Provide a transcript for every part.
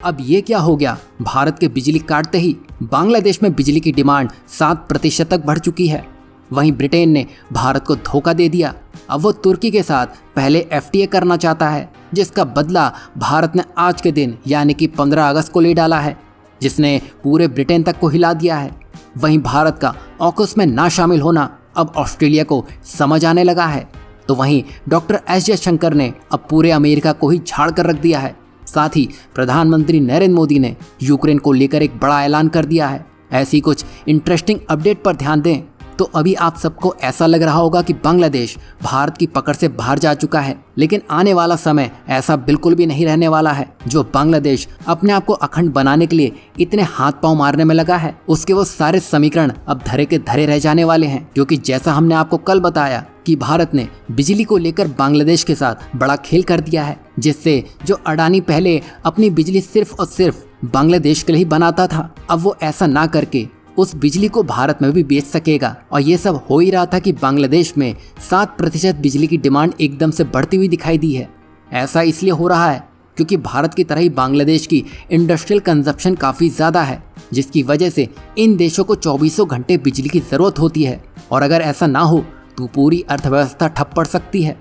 अब ये क्या हो गया? भारत के बिजली काटते ही बांग्लादेश में बिजली की डिमांड 7% तक बढ़ चुकी है। वहीं ब्रिटेन ने भारत को धोखा दे दिया। अब वो तुर्की के साथ पहले एफटीए करना चाहता है, जिसका बदला भारत ने आज के दिन यानी कि 15 अगस्त को ले डाला है, जिसने पूरे ब्रिटेन तक को हिला दिया है। वहीं भारत का ऑकस में ना शामिल होना अब ऑस्ट्रेलिया को समझ आने लगा है। तो वहीं डॉक्टर एस जयशंकर ने अब पूरे अमेरिका को ही झाड़ कर रख दिया है। साथ ही प्रधानमंत्री नरेंद्र मोदी ने यूक्रेन को लेकर एक बड़ा ऐलान कर दिया है। ऐसी कुछ इंटरेस्टिंग अपडेट पर ध्यान दें तो अभी आप सबको ऐसा लग रहा होगा कि बांग्लादेश भारत की पकड़ से बाहर जा चुका है, लेकिन आने वाला समय ऐसा बिल्कुल भी नहीं रहने वाला है। जो बांग्लादेश अपने आप को अखंड बनाने के लिए इतने हाथ पांव मारने में लगा है, उसके वो सारे समीकरण अब धरे के धरे रह जाने वाले हैं। क्योंकि जैसा हमने आपको कल बताया कि भारत ने बिजली को लेकर बांग्लादेश के साथ बड़ा खेल कर दिया है, जिससे जो अडानी पहले अपनी बिजली सिर्फ और सिर्फ बांग्लादेश के लिए ही बनाता था, अब वो ऐसा ना करके उस बिजली को भारत में भी बेच सकेगा। और ये सब हो ही रहा था कि बांग्लादेश में 7% बिजली की डिमांड एकदम से बढ़ती हुई दिखाई दी है। ऐसा इसलिए हो रहा है क्योंकि भारत की तरह ही बांग्लादेश की इंडस्ट्रियल कंजप्शन काफ़ी ज़्यादा है, जिसकी वजह से इन देशों को 24 घंटे बिजली की ज़रूरत होती है। और अगर ऐसा ना हो तो पूरी अर्थव्यवस्था ठप पड़ सकती है।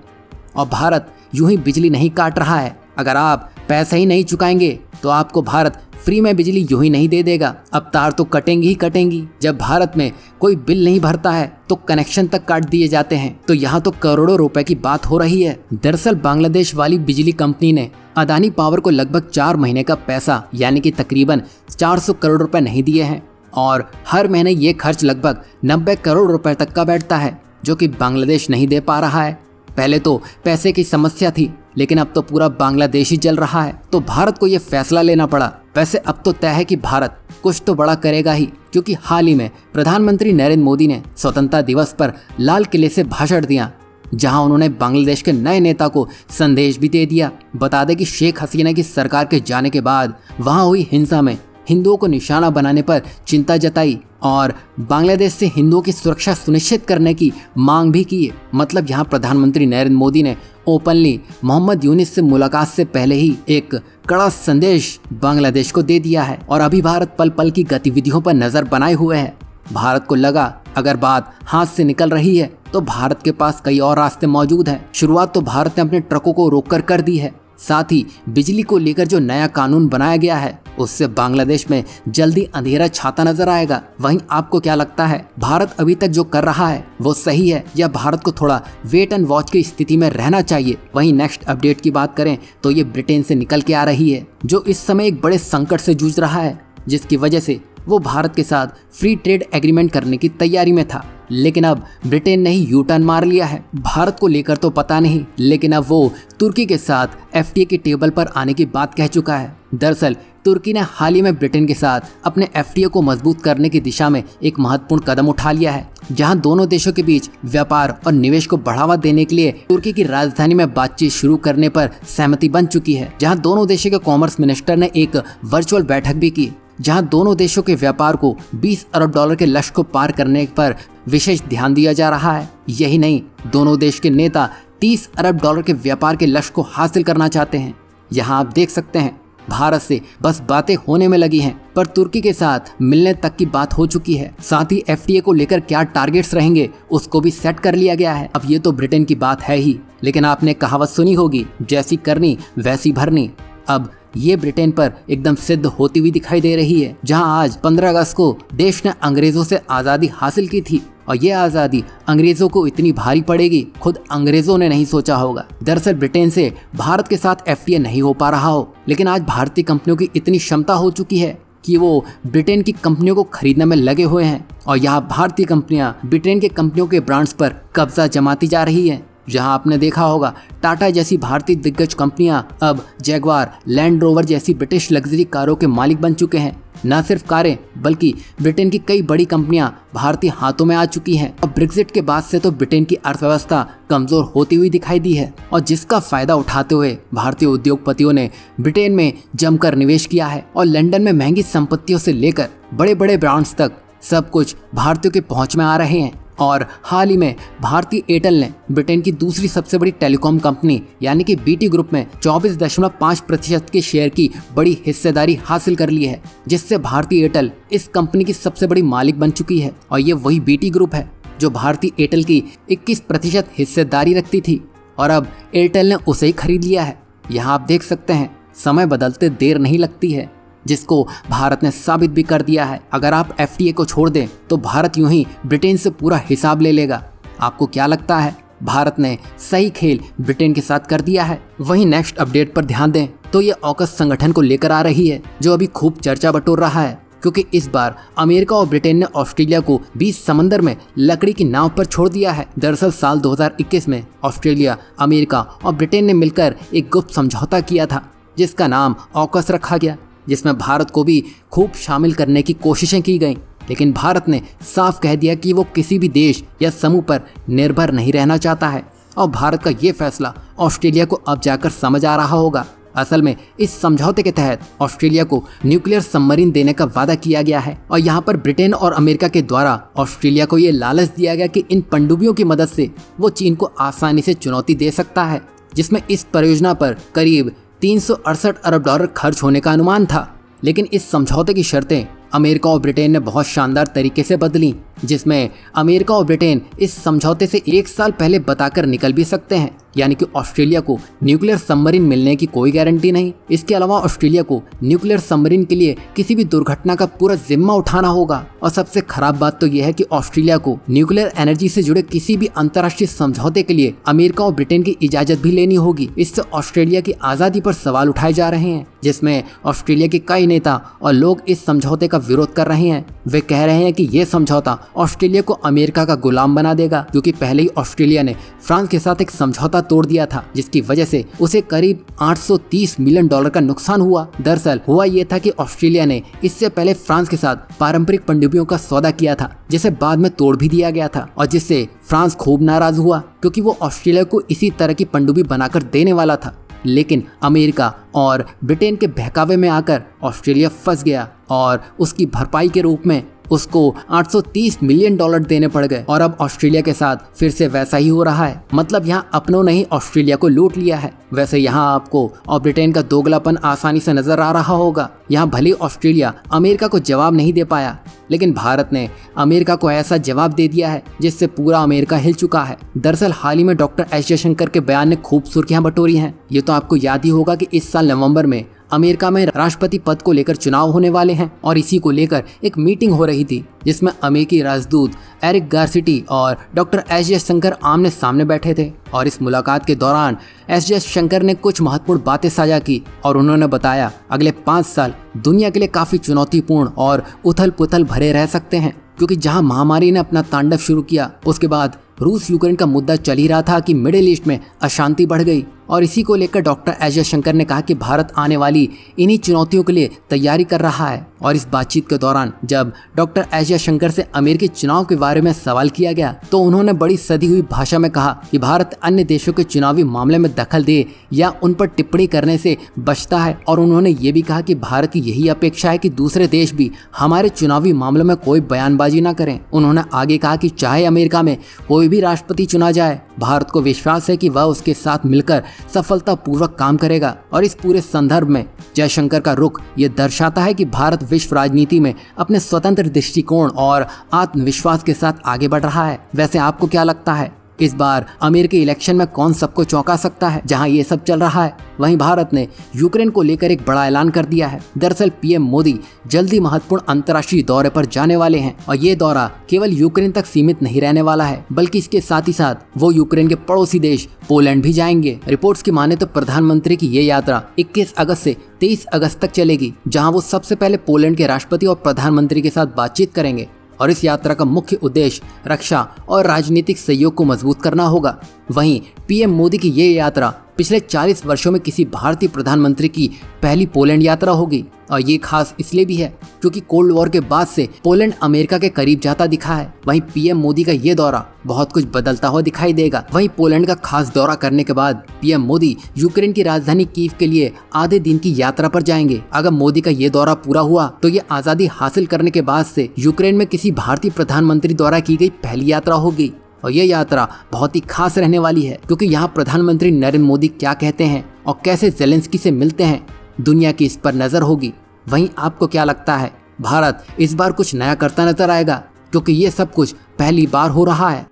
और भारत यूं ही बिजली नहीं काट रहा है। अगर आप पैसा ही नहीं चुकाएंगे तो आपको भारत फ्री में बिजली यूं ही नहीं दे देगा। अब तार तो कटेंगी ही कटेंगी। जब भारत में कोई बिल नहीं भरता है तो कनेक्शन तक काट दिए जाते हैं। तो यहाँ तो करोड़ों रुपए की बात हो रही है। दरअसल बांग्लादेश वाली बिजली कंपनी ने अदानी पावर को लगभग 4 महीने का पैसा यानी कि तकरीबन 400 करोड़ रुपए नहीं दिए हैं, और हर महीने ये खर्च लगभग 90 करोड़ रुपए तक का बैठता है, जो कि बांग्लादेश नहीं दे पा रहा है। पहले तो पैसे की समस्या थी, लेकिन अब तो पूरा बांग्लादेश ही जल रहा है। तो भारत को ये फैसला लेना पड़ा। वैसे अब तो तय है कि भारत कुछ तो बड़ा करेगा ही, क्योंकि हाल ही में प्रधानमंत्री नरेंद्र मोदी ने स्वतंत्रता दिवस पर लाल किले से भाषण दिया, जहां उन्होंने बांग्लादेश के नए नेता को संदेश भी दे दिया। बता दें कि शेख हसीना की सरकार के जाने के बाद वहां हुई हिंसा में हिंदुओं को निशाना बनाने पर चिंता जताई और बांग्लादेश से हिंदुओं की सुरक्षा सुनिश्चित करने की मांग भी की। मतलब यहाँ प्रधानमंत्री नरेंद्र मोदी ने ओपनली मोहम्मद यूनिस से मुलाकात से पहले ही एक कड़ा संदेश बांग्लादेश को दे दिया है। और अभी भारत पल पल की गतिविधियों पर नजर बनाए हुए है। भारत को लगा अगर बात हाथ से निकल रही है तो भारत के पास कई और रास्ते मौजूद हैं। शुरुआत तो भारत ने अपने ट्रकों को रोककर कर दी है। साथ ही बिजली को लेकर जो नया कानून बनाया गया है, उससे बांग्लादेश में जल्दी अंधेरा छाता नजर आएगा। वहीं आपको क्या लगता है, भारत अभी तक जो कर रहा है वो सही है या भारत को थोड़ा वेट एंड वॉच की स्थिति में रहना चाहिए? वहीं नेक्स्ट अपडेट की बात करें तो ये ब्रिटेन से निकल के आ रही है, जो इस समय एक बड़े संकट से जूझ रहा है, जिसकी वजह से वो भारत के साथ फ्री ट्रेड एग्रीमेंट करने की तैयारी में था। लेकिन अब ब्रिटेन ने ही यू टर्न मार लिया है। भारत को लेकर तो पता नहीं, लेकिन अब वो तुर्की के साथ एफटीए की टेबल पर आने की बात कह चुका है। दरअसल तुर्की ने हाल ही में ब्रिटेन के साथ अपने एफटीए को मजबूत करने की दिशा में एक महत्वपूर्ण कदम उठा लिया है, जहां दोनों देशों के बीच व्यापार और निवेश को बढ़ावा देने के लिए तुर्की की राजधानी में बातचीत शुरू करने पर सहमति बन चुकी है। जहां दोनों देशों के कॉमर्स मिनिस्टर ने एक वर्चुअल बैठक भी की, जहां दोनों देशों के व्यापार को 20 अरब डॉलर के लक्ष्य को पार करने पर विशेष ध्यान दिया जा रहा है। यही नहीं, दोनों देश के नेता 30 अरब डॉलर के व्यापार के लक्ष्य को हासिल करना चाहते हैं। यहाँ आप देख सकते हैं भारत से बस बातें होने में लगी हैं, पर तुर्की के साथ मिलने तक की बात हो चुकी है। साथ ही एफटीए को लेकर क्या टारगेट्स रहेंगे उसको भी सेट कर लिया गया है। अब ये तो ब्रिटेन की बात है ही, लेकिन आपने कहावत सुनी होगी, जैसी करनी वैसी भरनी। अब ये ब्रिटेन पर एकदम सिद्ध होती हुई दिखाई दे रही है, जहां आज 15 अगस्त को देश ने अंग्रेजों से आज़ादी हासिल की थी, और ये आज़ादी अंग्रेजों को इतनी भारी पड़ेगी खुद अंग्रेजों ने नहीं सोचा होगा। दरअसल ब्रिटेन से भारत के साथ एफटीए नहीं हो पा रहा हो, लेकिन आज भारतीय कंपनियों की इतनी क्षमता हो चुकी है कि वो ब्रिटेन की कंपनियों को खरीदने में लगे हुए हैं, और यहाँ भारतीय कंपनियां ब्रिटेन के कंपनियों के ब्रांड्स पर कब्जा जमाती जा रही है। जहां आपने देखा होगा टाटा जैसी भारतीय दिग्गज कंपनियां अब जैगवार, लैंड रोवर जैसी ब्रिटिश लग्जरी कारों के मालिक बन चुके हैं। न सिर्फ कारें बल्कि ब्रिटेन की कई बड़ी कंपनियां भारतीय हाथों में आ चुकी हैं। अब ब्रेक्जिट के बाद से तो ब्रिटेन की अर्थव्यवस्था कमजोर होती हुई दिखाई दी है, और जिसका फायदा उठाते हुए भारतीय उद्योगपतियों ने ब्रिटेन में जमकर निवेश किया है। और लंदन में महंगी संपत्तियों से लेकर बड़े बड़े ब्रांड्स तक सब कुछ भारतीयों के पहुंच में आ रहे हैं। और हाल ही में भारतीय एयरटेल ने ब्रिटेन की दूसरी सबसे बड़ी टेलीकॉम कंपनी यानी कि बीटी ग्रुप में 24.5% के शेयर की बड़ी हिस्सेदारी हासिल कर ली है, जिससे भारतीय एयरटेल इस कंपनी की सबसे बड़ी मालिक बन चुकी है। और ये वही बीटी ग्रुप है जो भारतीय एयरटेल की 21% हिस्सेदारी रखती थी और अब एयरटेल ने उसे ही खरीद लिया है। यहाँ आप देख सकते हैं समय बदलते देर नहीं लगती है, जिसको भारत ने साबित भी कर दिया है। अगर आप एफटीए को छोड़ दें तो भारत यूं ही ब्रिटेन से पूरा हिसाब ले लेगा। आपको क्या लगता है, भारत ने सही खेल ब्रिटेन के साथ कर दिया है? वहीं नेक्स्ट अपडेट पर ध्यान दें तो ये ऑकस संगठन को लेकर आ रही है जो अभी खूब चर्चा बटोर रहा है, क्योंकि इस बार अमेरिका और ब्रिटेन ने ऑस्ट्रेलिया को बीच समंदर में लकड़ी की नाव पर छोड़ दिया है। दरअसल साल 2021 में ऑस्ट्रेलिया, अमेरिका और ब्रिटेन ने मिलकर एक गुप्त समझौता किया था जिसका नाम ऑकस रखा गया, जिसमें भारत को भी खूब शामिल करने की कोशिशें की गईं। लेकिन भारत ने साफ कह दिया कि वो किसी भी देश या समूह पर निर्भर नहीं रहना चाहता है और भारत का ये फैसला ऑस्ट्रेलिया को अब जाकर समझ आ रहा होगा। असल में इस समझौते के तहत ऑस्ट्रेलिया को न्यूक्लियर सबमरीन देने का वादा किया गया है और यहाँ पर ब्रिटेन और अमेरिका के द्वारा ऑस्ट्रेलिया को ये लालच दिया गया कि इन पनडुब्बियों की मदद से वो चीन को आसानी से चुनौती दे सकता है, जिसमें इस परियोजना पर करीब 368 अरब डॉलर खर्च होने का अनुमान था। लेकिन इस समझौते की शर्तें अमेरिका और ब्रिटेन ने बहुत शानदार तरीके से बदली, जिसमें अमेरिका और ब्रिटेन इस समझौते से 1 साल पहले बताकर निकल भी सकते हैं, यानी कि ऑस्ट्रेलिया को न्यूक्लियर सबमरीन मिलने की कोई गारंटी नहीं। इसके अलावा ऑस्ट्रेलिया को न्यूक्लियर सबमरीन के लिए किसी भी दुर्घटना का पूरा जिम्मा उठाना होगा। और सबसे खराब बात तो यह है कि ऑस्ट्रेलिया को न्यूक्लियर एनर्जी से जुड़े किसी भी अंतर्राष्ट्रीय समझौते के लिए अमेरिका और ब्रिटेन की इजाजत भी लेनी होगी। इससे ऑस्ट्रेलिया की आज़ादी पर सवाल उठाए जा रहे हैं, जिसमें ऑस्ट्रेलिया के कई नेता और लोग इस समझौते का विरोध कर रहे हैं। वे कह रहे हैं कि यह समझौता ऑस्ट्रेलिया को अमेरिका का गुलाम बना देगा, क्योंकि पहले ही ऑस्ट्रेलिया ने फ्रांस के साथ एक समझौता तोड़ दिया था, जिसकी वजह से उसे करीब 830 मिलियन डॉलर का नुकसान हुआ। दरअसल हुआ यह था कि ऑस्ट्रेलिया ने इससे पहले फ्रांस के साथ पारंपरिक पनडुब्बियों का सौदा किया था, जिसे बाद में तोड़ भी दिया गया था और जिससे फ्रांस खूब नाराज हुआ, क्योंकि वो ऑस्ट्रेलिया को इसी तरह की पनडुब्बी बनाकर देने वाला था। लेकिन अमेरिका और ब्रिटेन के बहकावे में आकर ऑस्ट्रेलिया फंस गया और उसकी भरपाई के रूप में उसको 830 मिलियन डॉलर देने पड़ गए। और अब ऑस्ट्रेलिया के साथ फिर से वैसा ही हो रहा है, मतलब यहाँ अपनों ने ही ऑस्ट्रेलिया को लूट लिया है। वैसे यहाँ आपको और ब्रिटेन का दोगलापन आसानी से नजर आ रहा होगा। यहाँ भले ऑस्ट्रेलिया अमेरिका को जवाब नहीं दे पाया, लेकिन भारत ने अमेरिका को ऐसा जवाब दे दिया है जिससे पूरा अमेरिका हिल चुका है। दरअसल हाल ही में डॉक्टर एस जयशंकर के बयान ने खूब सुर्खियां बटोरी हैं। ये तो आपको याद ही होगा कि इस साल नवंबर में अमेरिका में राष्ट्रपति पद को लेकर चुनाव होने वाले हैं और इसी को लेकर एक मीटिंग हो रही थी, जिसमें अमेरिकी राजदूत एरिक गारसिटी और डॉक्टर एस जयशंकर आमने सामने बैठे थे। और इस मुलाकात के दौरान एस जयशंकर ने कुछ महत्वपूर्ण बातें साझा की और उन्होंने बताया अगले 5 साल दुनिया के लिए काफी चुनौतीपूर्ण और उथल पुथल भरे रह सकते हैं, क्योंकि जहां महामारी ने अपना तांडव शुरू किया, उसके बाद रूस यूक्रेन का मुद्दा चल ही रहा था कि मिडिल ईस्ट में अशांति बढ़ गई। और इसी को लेकर डॉक्टर एस जयशंकर ने कहा कि भारत आने वाली इन्हीं चुनौतियों के लिए तैयारी कर रहा है। और इस बातचीत के दौरान जब डॉक्टर एस जयशंकर से अमेरिकी चुनाव के बारे में सवाल किया गया तो उन्होंने बड़ी सदी हुई भाषा में कहा कि भारत अन्य देशों के चुनावी मामले में दखल दे या उन पर टिप्पणी करने से बचता है। और उन्होंने ये भी कहा कि भारत की यही अपेक्षा है कि दूसरे देश भी हमारे चुनावी मामलों में कोई बयानबाजी ना करें। उन्होंने आगे कहा कि चाहे अमेरिका में कोई भी राष्ट्रपति चुना जाए, भारत को विश्वास है कि वह उसके साथ मिलकर सफलतापूर्वक काम करेगा। और इस पूरे संदर्भ में जयशंकर का रुख ये दर्शाता है कि भारत विश्व राजनीति में अपने स्वतंत्र दृष्टिकोण और आत्मविश्वास के साथ आगे बढ़ रहा है। वैसे आपको क्या लगता है, इस बार अमेरिकी इलेक्शन में कौन सबको चौंका सकता है जहां ये सब चल रहा है? वहीं भारत ने यूक्रेन को लेकर एक बड़ा ऐलान कर दिया है। दरअसल पीएम मोदी जल्दी महत्वपूर्ण अंतर्राष्ट्रीय दौरे पर जाने वाले हैं और ये दौरा केवल यूक्रेन तक सीमित नहीं रहने वाला है, बल्कि इसके साथ ही साथ वो यूक्रेन के पड़ोसी देश पोलैंड भी जाएंगे। रिपोर्ट्स की माने तो प्रधानमंत्री की ये यात्रा 21 अगस्त से 23 अगस्त तक चलेगी, जहाँ वो सबसे पहले पोलैंड के राष्ट्रपति और प्रधानमंत्री के साथ बातचीत करेंगे। और इस यात्रा का मुख्य उद्देश्य रक्षा और राजनीतिक सहयोग को मजबूत करना होगा। वहीं पीएम मोदी की ये यात्रा पिछले 40 वर्षों में किसी भारतीय प्रधानमंत्री की पहली पोलैंड यात्रा होगी। और ये खास इसलिए भी है क्योंकि कोल्ड वॉर के बाद से पोलैंड अमेरिका के करीब जाता दिखा है। वहीं पीएम मोदी का ये दौरा बहुत कुछ बदलता हुआ दिखाई देगा। वहीं पोलैंड का खास दौरा करने के बाद पीएम मोदी यूक्रेन की राजधानी कीव के लिए आधे दिन की यात्रा पर जाएंगे। अगर मोदी का ये दौरा पूरा हुआ तो ये आजादी हासिल करने के बाद से यूक्रेन में किसी भारतीय प्रधानमंत्री द्वारा की गई पहली यात्रा होगी। और ये यात्रा बहुत ही खास रहने वाली है क्योंकि यहाँ प्रधानमंत्री नरेंद्र मोदी क्या कहते हैं और कैसे ज़ेलेंस्की से मिलते हैं, दुनिया की इस पर नजर होगी। वहीं आपको क्या लगता है, भारत इस बार कुछ नया करता नजर आएगा? क्योंकि ये सब कुछ पहली बार हो रहा है।